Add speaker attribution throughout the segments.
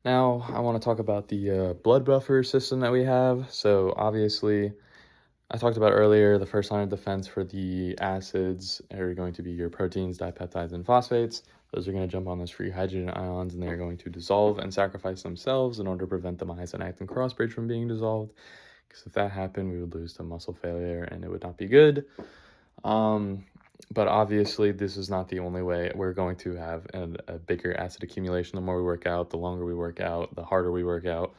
Speaker 1: Now, I want to talk about the blood buffer system that we have. So, obviously, I talked about earlier the first line of defense for the acids are going to be your proteins, dipeptides, and phosphates. Those are going to jump on those free hydrogen ions and they're going to dissolve and sacrifice themselves in order to prevent the myosin actin cross bridge from being dissolved. Because if that happened, we would lose to muscle failure and it would not be good. Um, but obviously, this is not the only way. We're going to have a bigger acid accumulation the more we work out, the longer we work out, the harder we work out.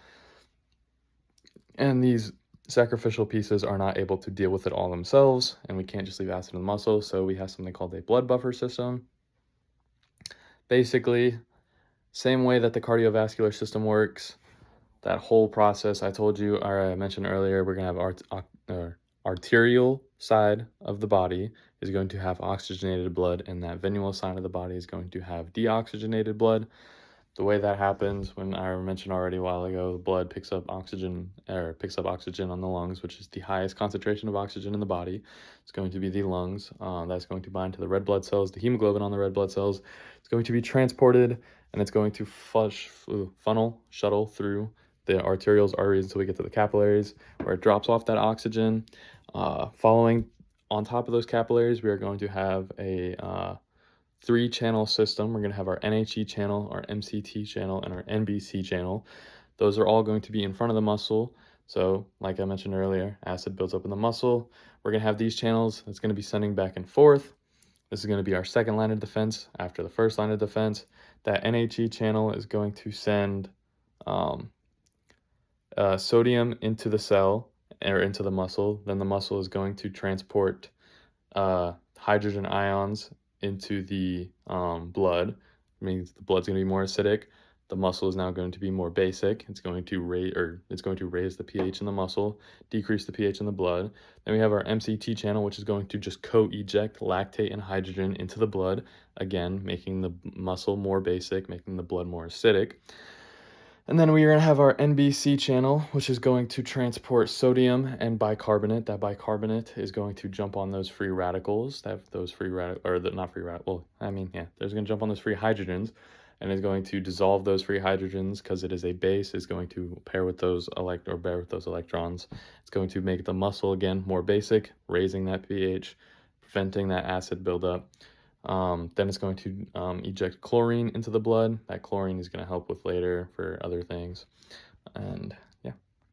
Speaker 1: And these sacrificial pieces are not able to deal with it all themselves, and we can't just leave acid in the muscle, so we have something called a blood buffer system. Basically, same way that the cardiovascular system works, that whole process I told you, or I mentioned earlier, we're going to have our arterial side of the body is going to have oxygenated blood, and that venule side of the body is going to have deoxygenated blood. The way that happens, when I mentioned already a while ago, the blood picks up oxygen on the lungs, which is the highest concentration of oxygen in the body. It's going to be the lungs. That's going to bind to the red blood cells, the hemoglobin on the red blood cells. It's going to be transported, and it's going to shuttle through the arterioles, arteries until we get to the capillaries, where it drops off that oxygen. Following on top of those capillaries, we are going to have a three-channel system. We're going to have our NHE channel, our MCT channel, and our NBC channel. Those are all going to be in front of the muscle. So, like I mentioned earlier, acid builds up in the muscle. We're going to have these channels. It's going to be sending back and forth. This is going to be our second line of defense after the first line of defense. That NHE channel is going to send sodium into the cell or into the muscle. Then the muscle is going to transport hydrogen ions into the blood. It means the blood's going to be more acidic. The muscle is now going to be more basic. It's going to raise the pH in the muscle, decrease the pH in the blood. Then we have our MCT channel, which is going to just co-eject lactate and hydrogen into the blood, again making the muscle more basic, making the blood more acidic. And then we're going to have our NBC channel, which is going to transport sodium and bicarbonate. That bicarbonate is going to jump on those free radicals. Those free radicals, or not free radicals. Well, there's going to jump on those free hydrogens, and is going to dissolve those free hydrogens because it is a base. Is going to pair with those bear with those electrons. It's going to make the muscle again more basic, raising that pH, preventing that acid buildup. Then it's going to eject chlorine into the blood. That chlorine is going to help with later for other things. And